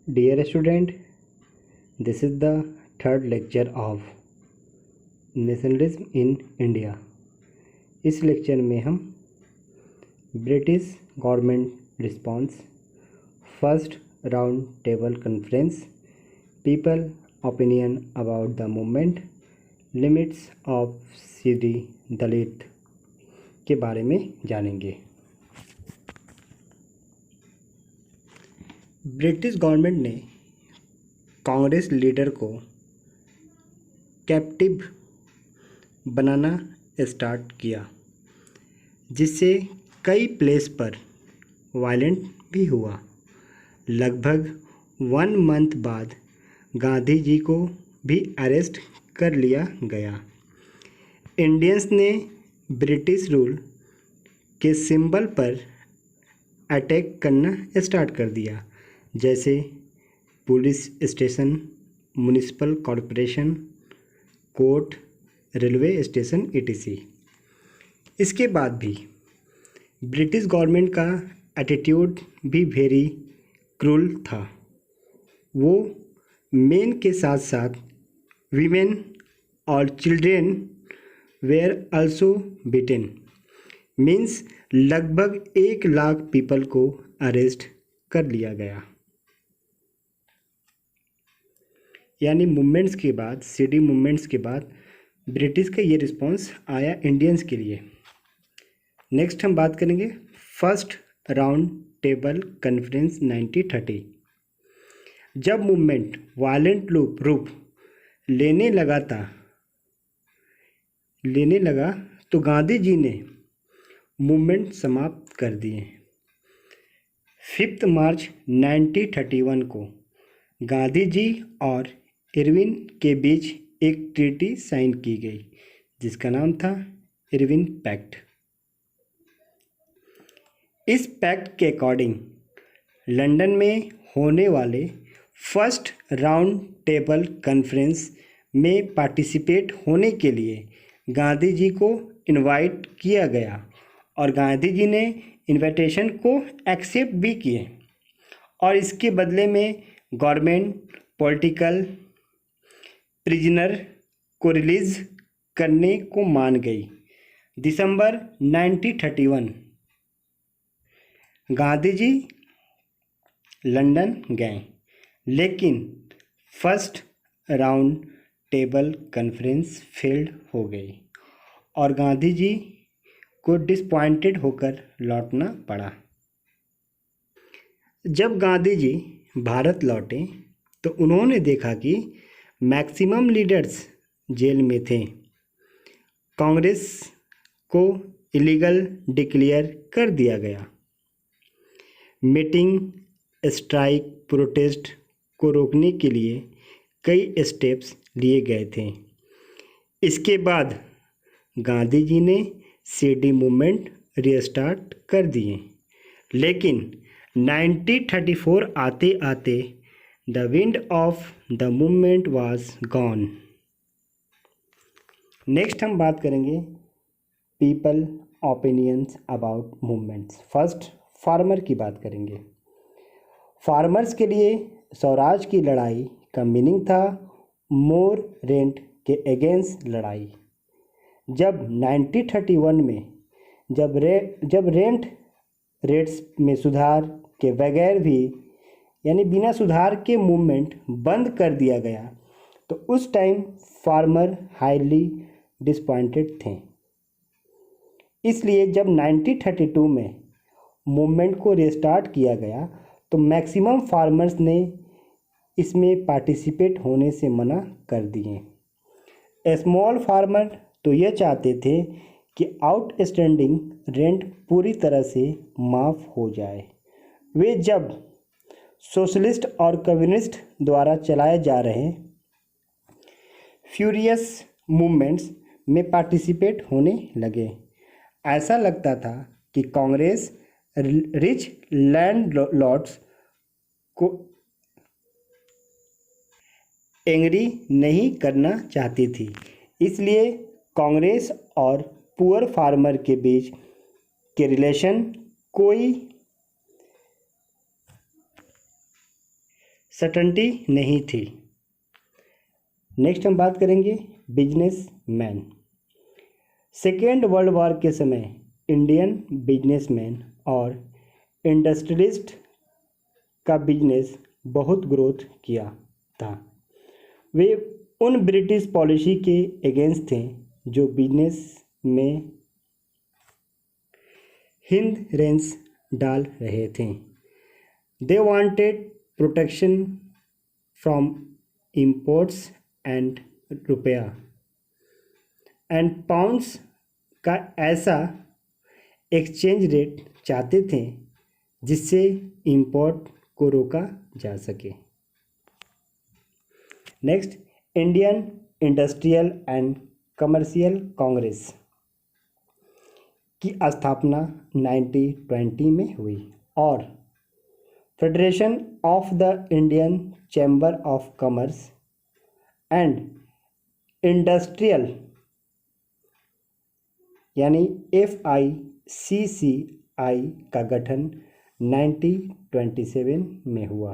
Dear student, this is the third lecture of nationalism in India. इस lecture में हम British government response, first round table conference, people opinion about the movement, limits of CD Dalit के बारे में जानेंगे। British government ने Congress leader को captive बनाना स्टार्ट किया, जिससे कई प्लेस पर वायलेंट भी हुआ। लगभग 1 मंथ बाद गांधी जी को भी अरेस्ट कर लिया गया। इंडियंस ने ब्रिटिश रूल के सिंबल पर अटैक करना स्टार्ट कर दिया, जैसे police station, municipal corporation, court, railway station etc। इसके बाद भी ब्रिटिश गवर्नमेंट का एटीट्यूड भी वेरी क्रूल था। वो मेन के साथ साथ वीमेन और children where also beaten, means लगभग 1 लाख पीपल को अरेस्ट कर लिया गया। यानी मूवमेंट्स के बाद, सीडी मूवमेंट्स के बाद ब्रिटिश का ये रिस्पॉन्स आया इंडियंस के लिए। नेक्स्ट हम बात करेंगे फर्स्ट राउंड टेबल कॉन्फ्रेंस 1930। जब मूवमेंट वायलेंट रूप लेने लगा तो गांधी जी ने मूवमेंट समाप्त कर दिए। 5 मार्च 1931 को गांधी जी और इरविन के बीच एक ट्रीटी साइन की गई, जिसका नाम था इरविन पैक्ट। इस पैक्ट के अकॉर्डिंग लंदन में होने वाले फर्स्ट राउंड टेबल कॉन्फ्रेंस में पार्टिसिपेट होने के लिए गांधी जी को इनवाइट किया गया और गांधी जी ने इनविटेशन को एक्सेप्ट भी किए और इसके बदले में गवर्नमेंट पॉलिटिकल प्रिजनर को रिलीज़ करने को मान गई। दिसंबर 1931 गांधी जी लंदन गए, लेकिन first round table conference failed हो गई और गांधी जी को डिसपॉइंटेड होकर लौटना पड़ा। जब गांधी जी भारत लौटे तो उन्होंने देखा कि मैक्सिमम लीडर्स जेल में थे। कांग्रेस को इलीगल डिक्लेयर कर दिया गया। मीटिंग, स्ट्राइक, प्रोटेस्ट को रोकने के लिए कई स्टेप्स लिए गए थे। इसके बाद गांधी जी ने सीडी मूवमेंट रीस्टार्ट कर दिए, लेकिन 1934 आते आते the wind of the movement was gone. Next हम बात करेंगे people opinions about movements. First farmer की बात करेंगे। फार्मर्स के लिए स्वराज की लड़ाई का मीनिंग था मोर रेंट के अगेंस्ट लड़ाई। जब 1931 में जब रेंट रेट्स में सुधार के बगैर भी, यानी बिना सुधार के मूवमेंट बंद कर दिया गया, तो उस टाइम फार्मर हाईली डिसपॉइंटेड थे। इसलिए जब 1932 में मूवमेंट को रिस्टार्ट किया गया तो मैक्सिमम फार्मर्स ने इसमें पार्टिसिपेट होने से मना कर दिए। स्मॉल फार्मर तो ये चाहते थे कि आउटस्टैंडिंग रेंट पूरी तरह से माफ़ हो जाए। वे जब सोशलिस्ट और कम्युनिस्ट द्वारा चलाए जा रहे फ्यूरियस मूवमेंट्स में पार्टिसिपेट होने लगे। ऐसा लगता था कि कांग्रेस रिच लैंडलॉर्ड्स को एंग्री नहीं करना चाहती थी, इसलिए कांग्रेस और पुअर फार्मर के बीच के रिलेशन कोई सर्टेनिटी नहीं थी। नेक्स्ट हम बात करेंगे बिजनेसमैन। सेकेंड वर्ल्ड वॉर के समय इंडियन बिजनेसमैन और इंडस्ट्रियलिस्ट का बिजनेस बहुत ग्रोथ किया था। वे उन ब्रिटिश पॉलिसी के अगेंस्ट थे जो बिजनेस में हिंद्रेंस डाल रहे थे। They wanted protection from imports and रुपया एंड पाउंड्स का ऐसा एक्सचेंज रेट चाहते थे जिससे इंपोर्ट को रोका जा सके। Next, Indian industrial and commercial Congress की स्थापना 1920 में हुई और federation of the Indian chamber of commerce and industrial यानी FICCI का गठन 1927 में हुआ।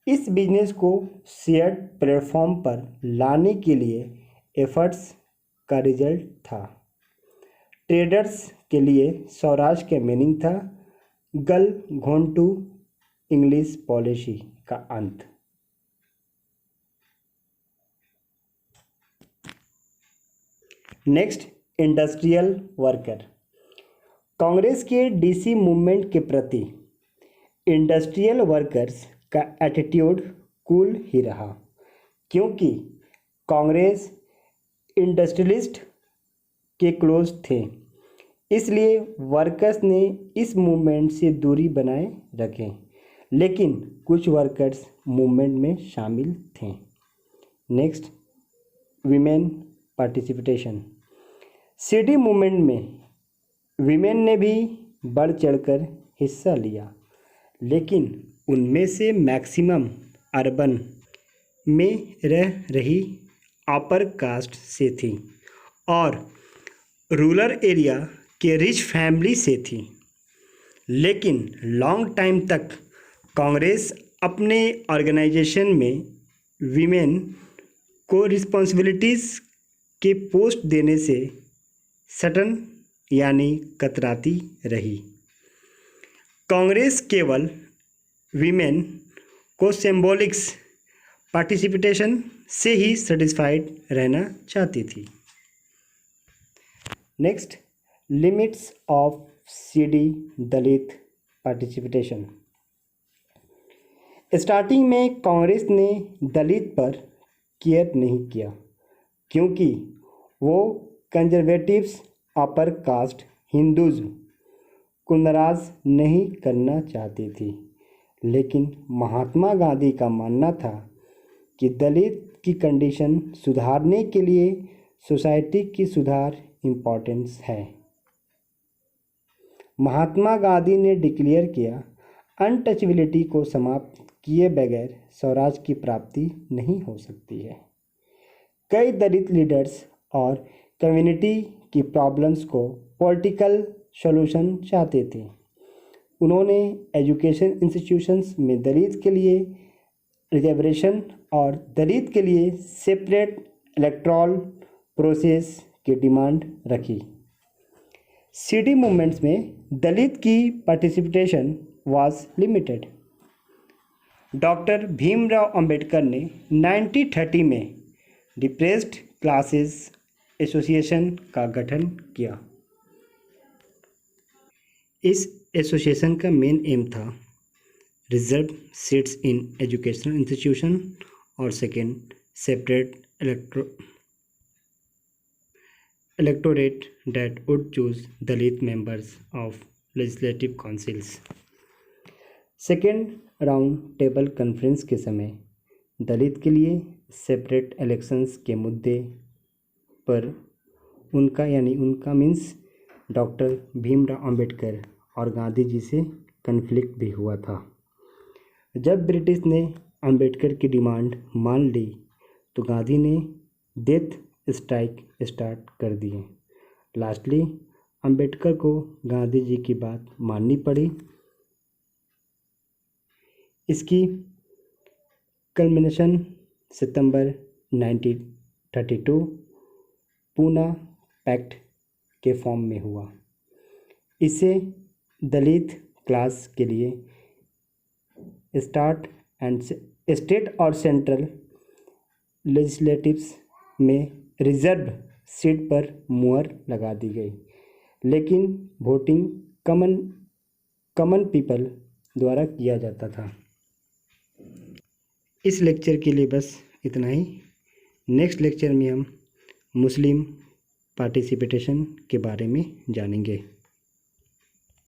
इस बिजनेस को शेयर्ड प्लेटफॉर्म पर लाने के लिए एफर्ट्स का रिजल्ट था। ट्रेडर्स के लिए स्वराज का मीनिंग था गल घोंटू इंग्लिश पॉलिसी का अंत। Next, industrial worker. कांग्रेस के डीसी मूवमेंट के प्रति इंडस्ट्रियल वर्कर्स का एटीट्यूड कूल ही रहा, क्योंकि कांग्रेस इंडस्ट्रियलिस्ट के क्लोज थे। इसलिए वर्कर्स ने इस मूवमेंट से दूरी बनाए रखे, लेकिन कुछ वर्कर्स मूवमेंट में शामिल थे। Next, women participation. CD movement में वीमेन ने भी बढ़ चढ़कर हिस्सा लिया, लेकिन उनमें से मैक्सिमम अर्बन में रह रही अपर कास्ट से थी और रूरल एरिया के रिच फैमिली से थी। लेकिन लॉन्ग टाइम तक कांग्रेस अपने ऑर्गेनाइजेशन में वीमेन को रिस्पॉन्सिबिलिटीज़ के पोस्ट देने से सटन यानी कतराती रही। कांग्रेस केवल वीमेन को सिंबॉलिक्स पार्टिसिपेशन से ही सेटिस्फाइड रहना चाहती थी। Next, limits of CD Dalit participation. Starting में कांग्रेस ने दलित पर केयर नहीं किया, क्योंकि वो कंजर्वेटिव्स अपर कास्ट हिंदूज़ को नाराज नहीं करना चाहती थी। लेकिन महात्मा गांधी का मानना था कि दलित की कंडीशन सुधारने के लिए सोसाइटी की सुधार इम्पोर्टेंस है। महात्मा गांधी ने डिक्लेयर किया, अनटचेबिलिटी को समाप्त किए बगैर स्वराज की प्राप्ति नहीं हो सकती है। कई दलित लीडर्स और कम्युनिटी की प्रॉब्लम्स को पॉलिटिकल सॉल्यूशन चाहते थे। उन्होंने एजुकेशन इंस्टीट्यूशंस में दलित के लिए रिजर्वेशन और दलित के लिए सेपरेट इलेक्टोरल प्रोसेस की डिमांड रखी। सीडी मूवमेंट्स में दलित की participation was limited. Doctor Bhimrao Ambedkar ने 1930 में डिप्रेस्ड क्लासेस एसोसिएशन का गठन किया। इस एसोसिएशन का मेन एम था reserve seats in educational institution और second separate electorate that would choose Dalit members of legislative councils। Second round table conference के समय दलित के लिए सेपरेट इलेक्शंस के मुद्दे पर उनका मीन्स डॉक्टर भीमराव अंबेडकर और गांधी जी से कन्फ्लिक्ट भी हुआ था। जब ब्रिटिश ने अंबेडकर की डिमांड मान ली तो गांधी ने डेथ स्ट्राइक स्टार्ट कर दिए। लास्टली अंबेडकर को गांधी जी की बात माननी पड़ी। इसकी कल्मिनेशन सितंबर 1932 पूना पैक्ट के फॉर्म में हुआ। इसे दलित क्लास के लिए स्टेट और सेंट्रल लेजिस्लेटिव्स में रिजर्व सीट पर मुहर लगा दी गई, लेकिन वोटिंग कॉमन पीपल द्वारा किया जाता था। इस लेक्चर के लिए बस इतना ही। नेक्स्ट लेक्चर में हम मुस्लिम पार्टिसिपेशन के बारे में जानेंगे।